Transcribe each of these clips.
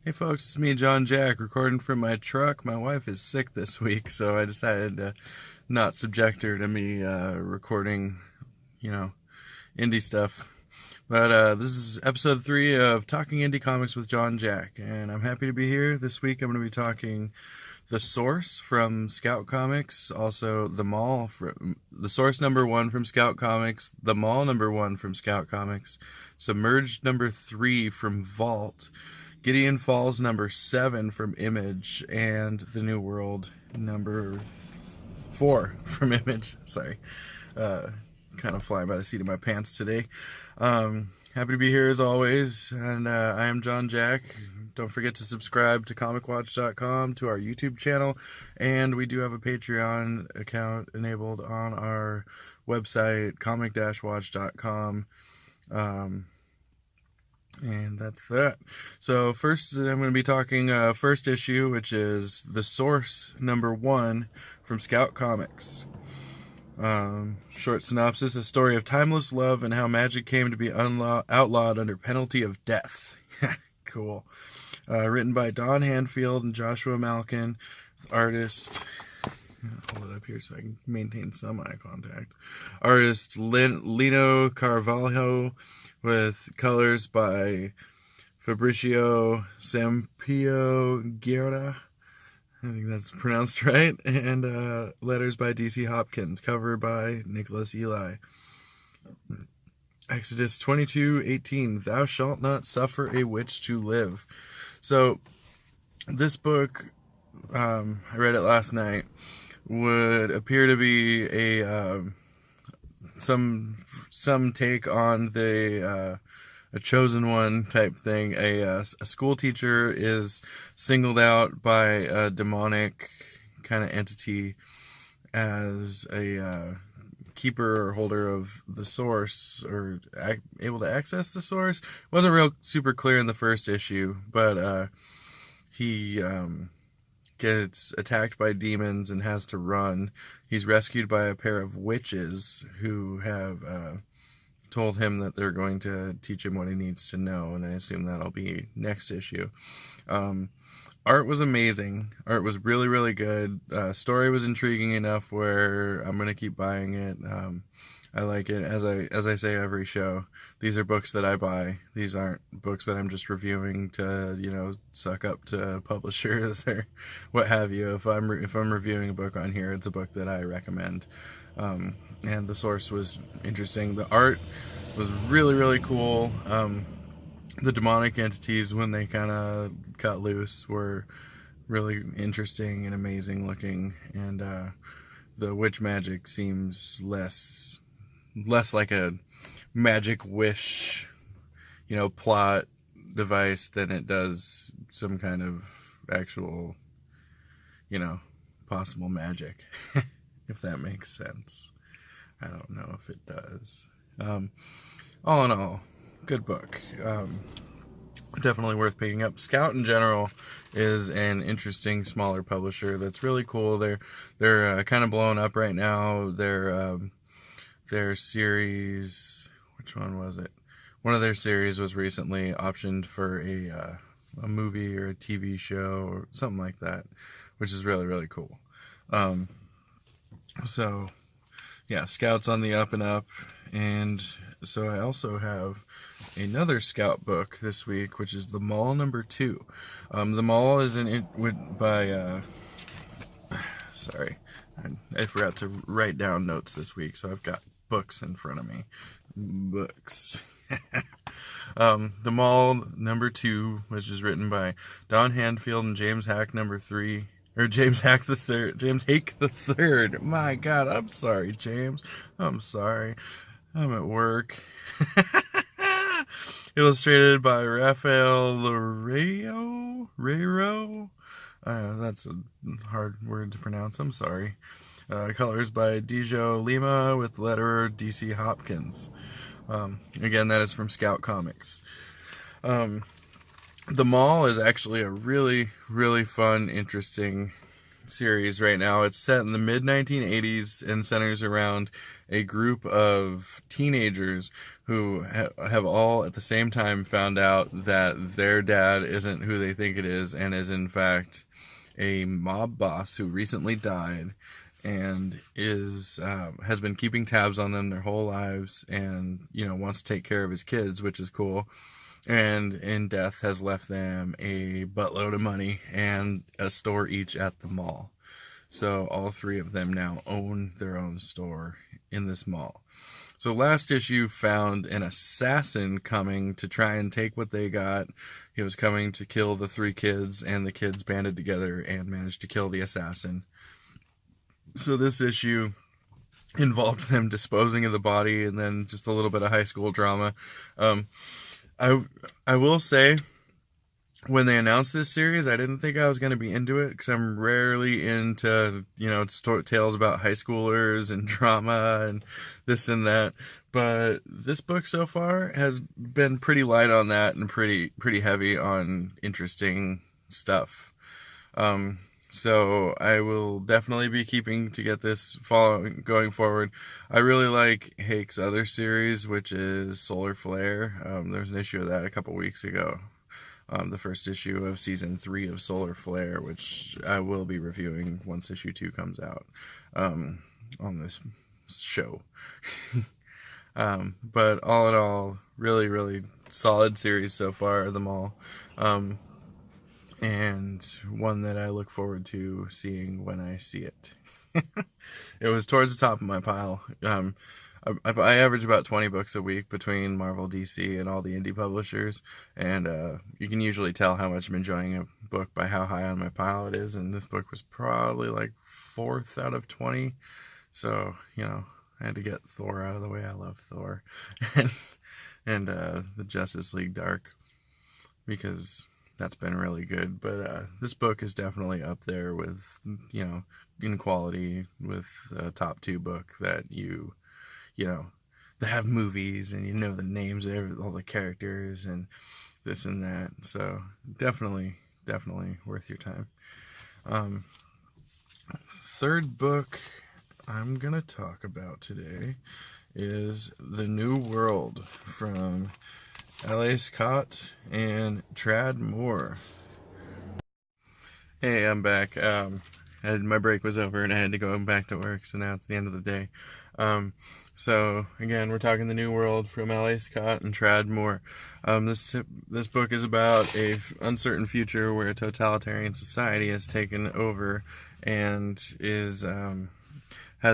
Hey folks, it's me, John Jack, recording from my truck. My wife is sick this week, so I decided to not subject her to me recording, indie stuff. But this is episode 3 of Talking Indie Comics with John Jack, and I'm happy to be here. This week I'm going to be talking The Source from Scout Comics, also The Mall, The Source #1 from Scout Comics, The Mall #1 from Scout Comics, Submerged #3 from Vault, Gideon Falls #7 from Image, and The New World #4 from Image. Sorry. Kind of flying by the seat of my pants today. Happy to be here as always, and I am John Jack. Don't forget to subscribe to comicwatch.com, to our YouTube channel, and we do have a Patreon account enabled on our website, comic-watch.com. And that's that. So first, I'm going to be talking first issue, which is The Source #1 from Scout Comics. Short synopsis: a story of timeless love and how magic came to be outlawed under penalty of death. Cool. Written by Don Handfield and Joshua Malkin. Artist, hold it up here so I can maintain some eye contact. Artist Lino Carvalho, with colors by Fabricio Sampio Guerra. I think that's pronounced right. And letters by DC Hopkins. Cover by Nicholas Eli. Exodus 22:18. Thou shalt not suffer a witch to live. So, this book, I read it last night, would appear to be a some take on the a chosen one type thing. A school teacher is singled out by a demonic kind of entity as a keeper or holder of the source, or able to access the source. Wasn't real super clear in the first issue, but he gets attacked by demons and has to run. He's rescued by a pair of witches who have told him that they're going to teach him what he needs to know, and I assume that'll be next issue. Art was amazing. Art was really, really good. Story was intriguing enough where I'm gonna keep buying it. I like it. As I say every show, these are books that I buy. These aren't books that I'm just reviewing to suck up to publishers or what have you. If I'm reviewing a book on here, it's a book that I recommend. And The Source was interesting. The art was really, really cool. The demonic entities, when they kind of cut loose, were really interesting and amazing looking, and the witch magic seems less like a magic wish, plot device than it does some kind of actual, possible magic, if that makes sense. I don't know if it does. All in all, good book. Definitely worth picking up. Scout in general is an interesting smaller publisher that's really cool. They're kind of blowing up right now. Their series, which one was it? One of their series was recently optioned for a movie or a TV show or something like that, which is really, really cool. So yeah, Scout's on the up and up. And so I also have another Scout book this week, which is The Mall #2. The Mall is by sorry, I forgot to write down notes this week, so I've got books in front of me. Books. The Mall #2, which is written by Don Handfield and James Hack #3. Or James Hack the Third. James Hake the Third. My God, I'm sorry, James. I'm sorry. I'm at work. Illustrated by Rafael Loureiro. That's a hard word to pronounce. I'm sorry. Colors by Dijo Lima, with letterer DC Hopkins. Again, that is from Scout Comics. The Mall is actually a really, really fun, interesting series right now. It's set in the mid 1980s and centers around a group of teenagers who have all at the same time found out that their dad isn't who they think it is, and is in fact a mob boss who recently died, and is has been keeping tabs on them their whole lives, and wants to take care of his kids, which is cool. And in death has left them a buttload of money and a store each at the mall. So all three of them now own their own store in this mall. So last issue found an assassin coming to try and take what they got. He was coming to kill the three kids, and the kids banded together and managed to kill the assassin. So this issue involved them disposing of the body, and then just a little bit of high school drama. I will say, when they announced this series, I didn't think I was going to be into it, because I'm rarely into, tales about high schoolers and drama and this and that. But this book so far has been pretty light on that, and pretty heavy on interesting stuff. So I will definitely be keeping to get this going forward. I really like Hake's other series, which is Solar Flare. There was an issue of that a couple weeks ago. The first issue of season 3 of Solar Flare, which I will be reviewing once issue 2 comes out on this show. But all in all, really, really solid series so far, them all. And one that I look forward to seeing when I see it. It was towards the top of my pile. I average about 20 books a week between Marvel, DC, and all the indie publishers, and you can usually tell how much I'm enjoying a book by how high on my pile it is, and this book was probably like 4th out of 20, so, I had to get Thor out of the way. I love Thor. and the Justice League Dark, because that's been really good. But this book is definitely up there with, in quality, with a top 2 book that that have movies, and the names of all the characters and this and that. So definitely worth your time. Third book I'm gonna talk about today is The New World from L.A. Scott and Trad Moore. Hey, I'm back. My break was over and I had to go back to work, so now it's the end of the day. So again, we're talking The New World from L.A. Scott and Trad Moore. This book is about a uncertain future where a totalitarian society has taken over and has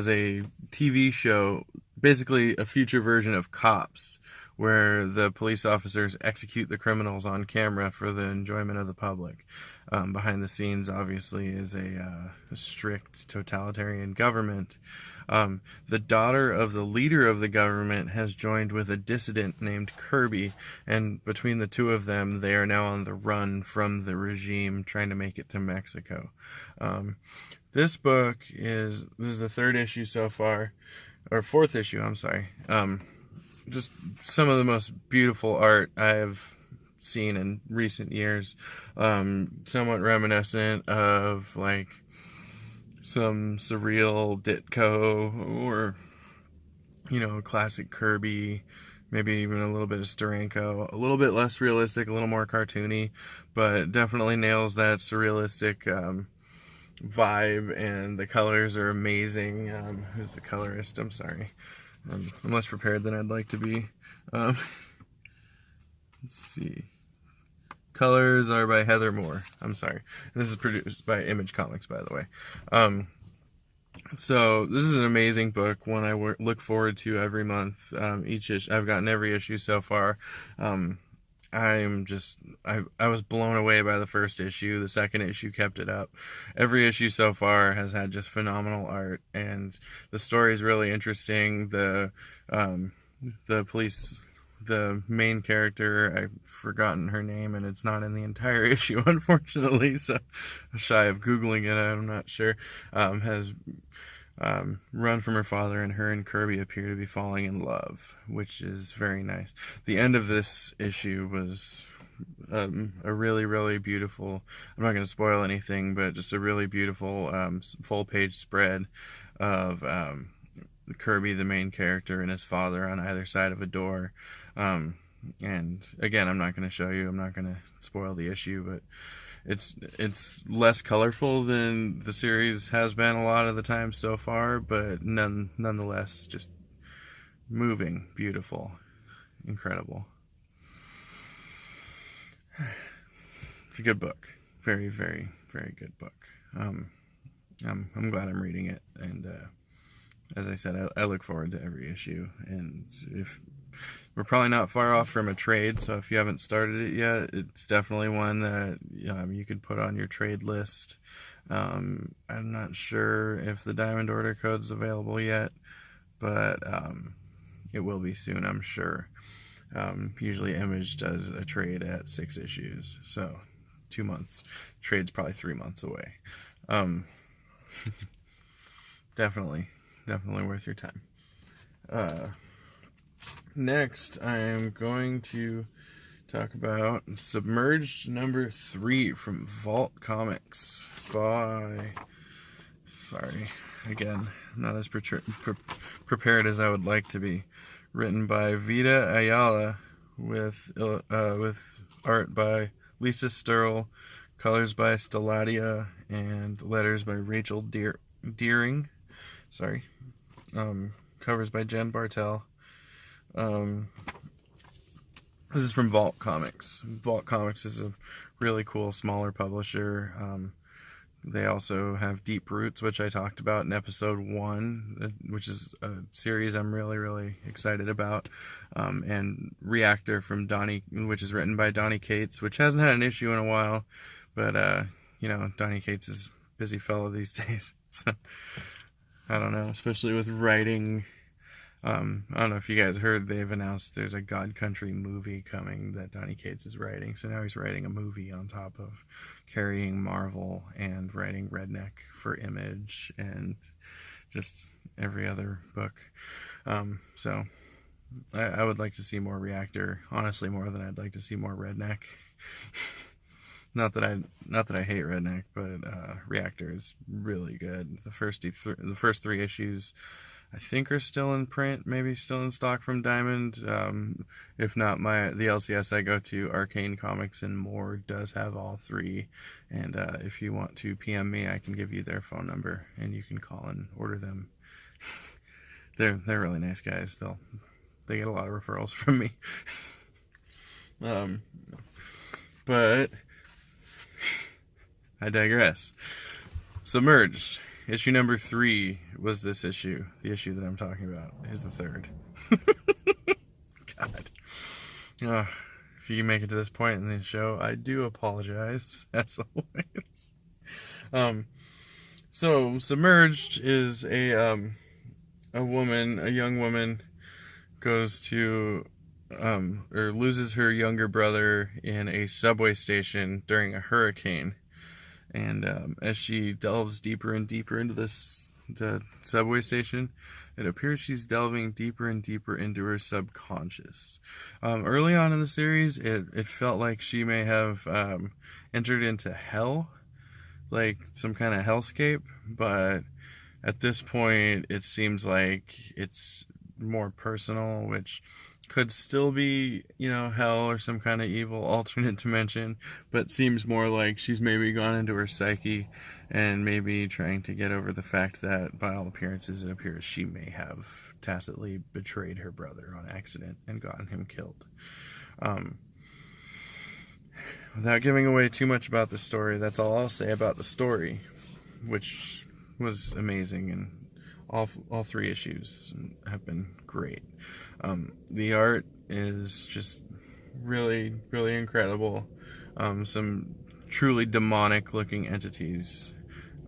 a TV show, basically a future version of Cops, where the police officers execute the criminals on camera for the enjoyment of the public. Behind the scenes, obviously, is a strict totalitarian government. The daughter of the leader of the government has joined with a dissident named Kirby, and between the two of them, they are now on the run from the regime, trying to make it to Mexico. This book is the 3rd issue so far, or 4th issue, I'm sorry. Just some of the most beautiful art I have seen in recent years. Somewhat reminiscent of like some surreal Ditko, or classic Kirby, maybe even a little bit of Steranko, a little bit less realistic, a little more cartoony, but definitely nails that surrealistic vibe, and the colors are amazing. Who's the colorist? I'm sorry. I'm less prepared than I'd like to be. Let's see. Colors are by Heather Moore. I'm sorry. This is produced by Image Comics, by the way. So this is an amazing book, one I look forward to every month. Each issue, I've gotten every issue so far. I was blown away by the first issue. The second issue kept it up. Every issue so far has had just phenomenal art, and the story is really interesting. The main character, I've forgotten her name, and it's not in the entire issue, unfortunately, so I'm shy of Googling it, I'm not sure, has run from her father, and her and Kirby appear to be falling in love, which is very nice. The end of this issue was a really, really beautiful, I'm not going to spoil anything, but just a really beautiful full page spread of Kirby, the main character, and his father on either side of a door. And again, I'm not going to show you, I'm not going to spoil the issue, but it's less colorful than the series has been a lot of the time so far, but nonetheless just moving, beautiful, incredible. It's a good book. Very, very, very good book. I'm glad I'm reading it, and as I said, I look forward to every issue. And if we're probably not far off from a trade, so if you haven't started it yet, it's definitely one that you could put on your trade list. I'm not sure if the Diamond Order code's available yet, but it will be soon, I'm sure. Usually Image does a trade at 6 issues, so 2 months. Trade's probably 3 months away. Definitely worth your time. Next, I'm going to talk about Submerged number 3 from Vault Comics by... Sorry, again, not as prepared as I would like to be. Written by Vita Ayala with art by Lisa Sturl, colors by Stelladia, and letters by Rachel Deering. Sorry. Covers by Jen Bartel. This is from Vault Comics. Vault Comics is a really cool, smaller publisher. They also have Deep Roots, which I talked about in episode 1, which is a series I'm really, really excited about. And Reactor from Donnie, which is written by Donnie Cates, which hasn't had an issue in a while, but Donnie Cates is a busy fellow these days. So I don't know, especially with writing. I don't know if you guys heard, they've announced there's a God Country movie coming that Donnie Cates is writing. So now he's writing a movie on top of carrying Marvel and writing Redneck for Image and just every other book. So I would like to see more Reactor, honestly, more than I'd like to see more Redneck. Not that I hate Redneck, but Reactor is really good. The first 3 issues, I think, are still in print, maybe still in stock from Diamond. If not, the LCS I go to, Arcane Comics and More, does have all 3. And if you want to PM me, I can give you their phone number, and you can call and order them. They're really nice guys. They get a lot of referrals from me. But I digress. Submerged. Issue number 3 was this issue. The issue that I'm talking about is the 3rd. God. If you can make it to this point in the show, I do apologize, as always. So, Submerged is a young woman, goes to, or loses her younger brother in a subway station during a hurricane. And as she delves deeper and deeper into the subway station, it appears she's delving deeper and deeper into her subconscious. Early on in the series, it felt like she may have entered into hell, like some kind of hellscape, but at this point, it seems like it's more personal, which could still be, hell or some kind of evil alternate dimension, but seems more like she's maybe gone into her psyche and maybe trying to get over the fact that, by all appearances, it appears she may have tacitly betrayed her brother on accident and gotten him killed. Without giving away too much about the story, that's all I'll say about the story, which was amazing, and all 3 issues have been great. The art is just really, really incredible. Some truly demonic looking entities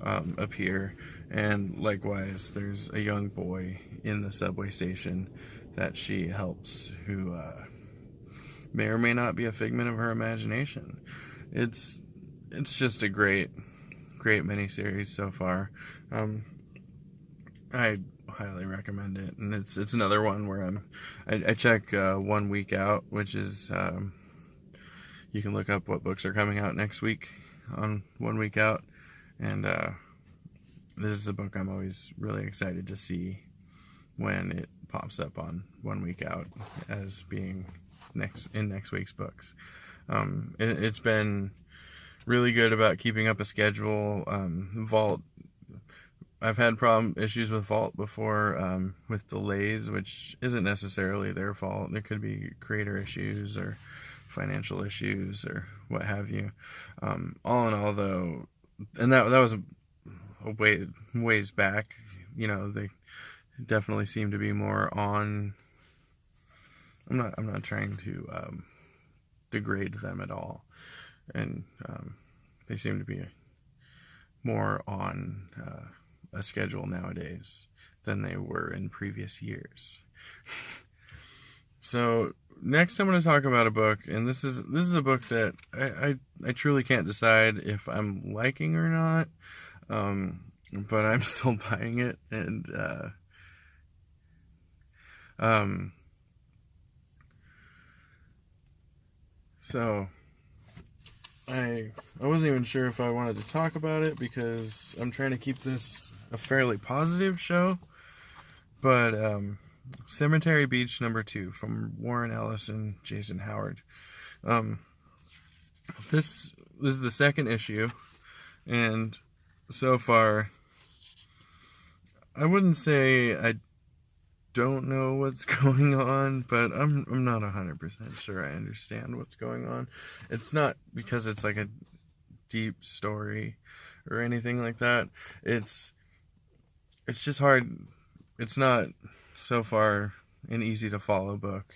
appear, and likewise there's a young boy in the subway station that she helps, who may or may not be a figment of her imagination. It's just a great miniseries so far. I highly recommend it, and it's another one where I check 1 week out, which is you can look up what books are coming out next week on 1 week out. And this is a book I'm always really excited to see when it pops up on 1 week out as being next week's books. It's been really good about keeping up a schedule. Vault, I've had issues with Vault before, with delays, which isn't necessarily their fault. There could be creator issues or financial issues or what have you. All in all, though, and that was a ways back. They definitely seem to be more on. I'm not trying to degrade them at all, and they seem to be more on a schedule nowadays than they were in previous years. So next I'm going to talk about a book, and this is a book that I truly can't decide if I'm liking or not, but I'm still buying it, and so I wasn't even sure if I wanted to talk about it because I'm trying to keep this a fairly positive show, but Cemetary Beach #2 from Warren Ellis and Jason Howard. This is the second issue, and so far I wouldn't say I don't know what's going on, but I'm not 100% sure I understand what's going on. It's not because it's like a deep story or anything like that. It's just hard. It's not so far an easy to follow book,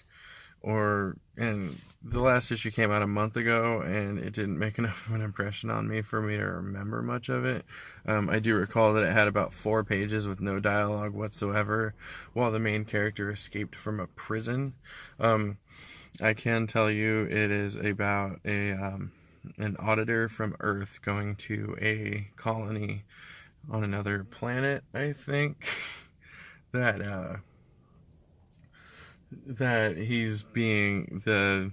and the last issue came out a month ago, and it didn't make enough of an impression on me for me to remember much of it. I do recall that it had about 4 pages with no dialogue whatsoever, while the main character escaped from a prison. I can tell you it is about an auditor from Earth going to a colony on another planet, I think, that he's being the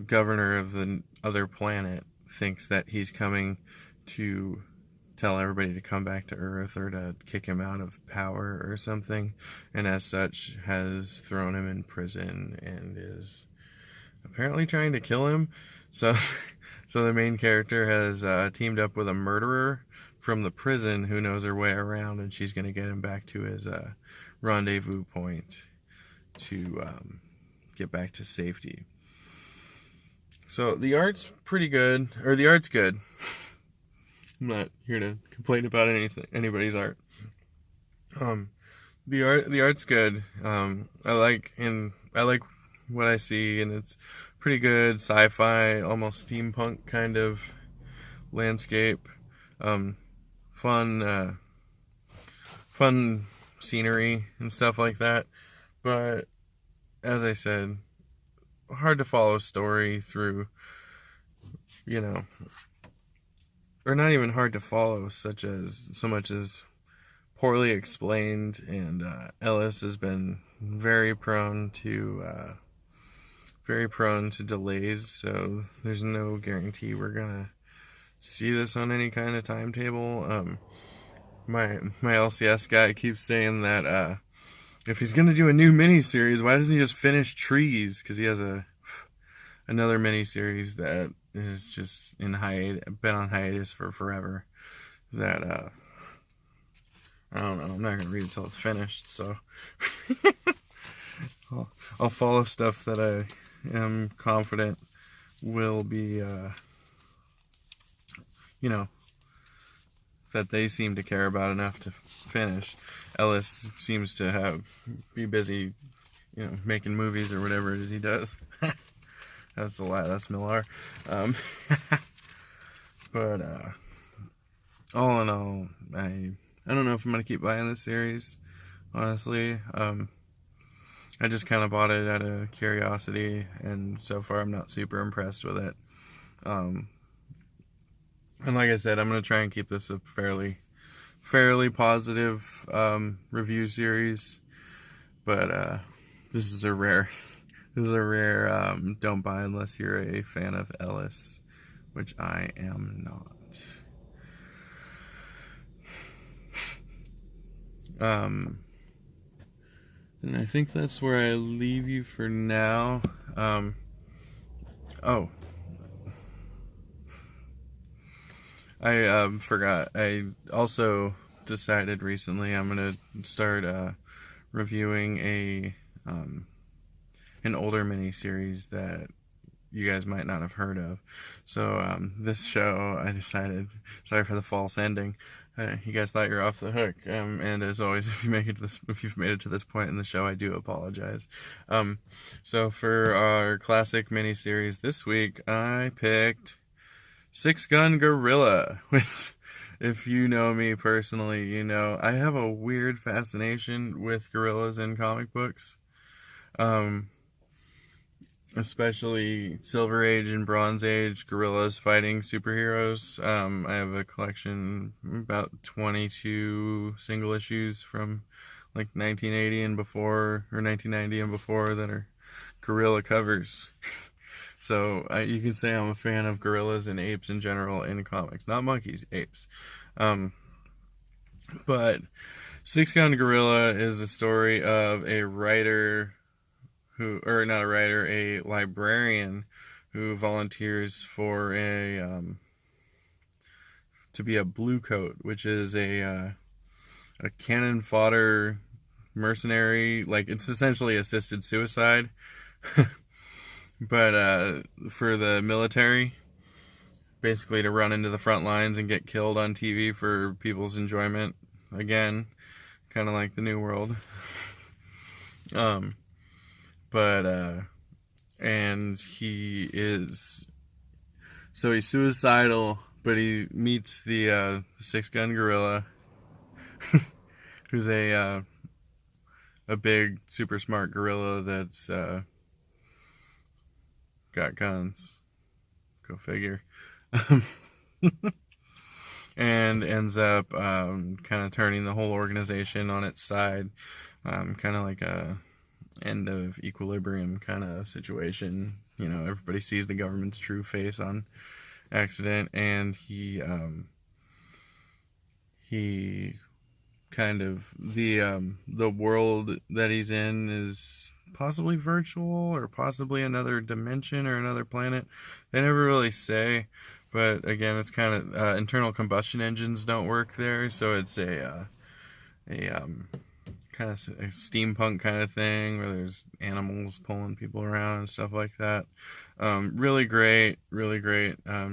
governor of the other planet thinks that he's coming to tell everybody to come back to Earth or to kick him out of power or something, and as such has thrown him in prison and is apparently trying to kill him. So the main character has teamed up with a murderer from the prison who knows her way around, and she's going to get him back to his rendezvous point to get back to safety. So the art's pretty good, or the art's good. I'm not here to complain about anybody's art. The art's good. I like what I see, and it's pretty good sci-fi, almost steampunk kind of landscape. Fun scenery and stuff like that. But as I said, hard to follow story through, or not even hard to follow, so much as poorly explained, and Ellis has been very prone to delays, so there's no guarantee we're gonna see this on any kind of timetable. My LCS guy keeps saying that if he's gonna do a new miniseries, why doesn't he just finish Trees? Because he has another miniseries that is just been on hiatus for forever. That I don't know. I'm not gonna read it till it's finished. So I'll follow stuff that I am confident will be, that they seem to care about enough to finish. Ellis seems to be busy, making movies or whatever it is he does. That's a lie. That's Millar. But all in all, I don't know if I'm gonna keep buying this series. Honestly, I just kind of bought it out of curiosity, and so far I'm not super impressed with it. And like I said, I'm going to try and keep this a fairly positive review series, but this is a rare This is a rare don't buy unless you're a fan of Ellis, which I am not. And I think that's where I leave you for now. Oh, I forgot. I also decided recently I'm gonna start reviewing an older miniseries that you guys might not have heard of. So this show, I decided. Sorry for the false ending. You guys thought you're off the hook, and as always, if you've made it to this point in the show, I do apologize. So for our classic miniseries this week, I picked Six Gun Gorilla, which, if you know me personally, you know I have a weird fascination with gorillas in comic books. Especially Silver Age and Bronze Age gorillas fighting superheroes. I have a collection, about 22 single issues from like 1980 and before, or 1990 and before, that are gorilla covers. So you can say I'm a fan of gorillas and apes in general in comics. Not monkeys, apes. But Six Gun Gorilla is the story of a writer or not a writer, a librarian who volunteers for to be a blue coat, which is a cannon fodder mercenary. Like, it's essentially assisted suicide, but for the military, basically to run into the front lines and get killed on TV for people's enjoyment. Again, kind of like the New World. And he's suicidal, but he meets the Six Gun Gorilla, who's a big, super smart gorilla that's got guns. Go figure. And ends up kind of turning the whole organization on its side, kind of like a end of equilibrium kind of situation. You know, everybody sees the government's true face on accident, and he kind of, the world that he's in is possibly virtual or possibly another dimension or another planet. They never really say, but again, it's kind of internal combustion engines don't work there, so it's a kind of a steampunk kind of thing where there's animals pulling people around and stuff like that. Really great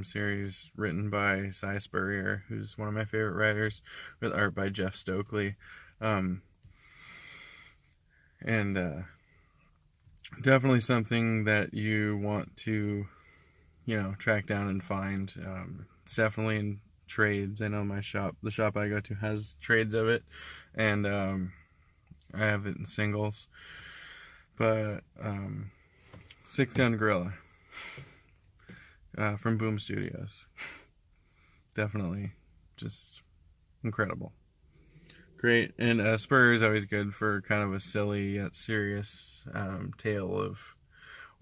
series written by Cy Spurrier, who's one of my favorite writers, with art by Jeff Stokely. And definitely something that you want to, track down and find. It's definitely in trades. I know the shop I go to has trades of it, and I have it in singles. But Six Gun Gorilla from Boom Studios. Definitely just incredible. Great. And Spur is always good for kind of a silly yet serious tale of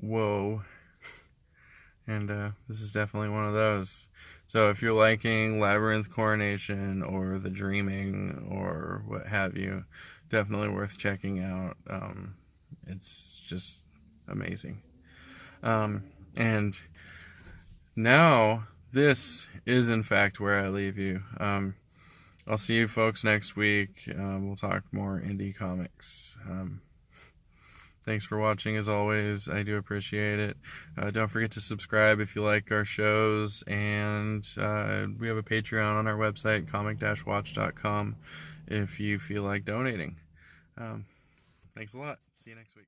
woe. And this is definitely one of those. So if you're liking Labyrinth Coronation or The Dreaming or what have you, definitely worth checking out. It's just amazing. And now this is in fact where I leave you. I'll see you folks next week. We'll talk more indie comics. Thanks for watching, as always. I do appreciate it. Don't forget to subscribe if you like our shows, and we have a Patreon on our website, comic-watch.com, if you feel like donating. Thanks a lot. See you next week.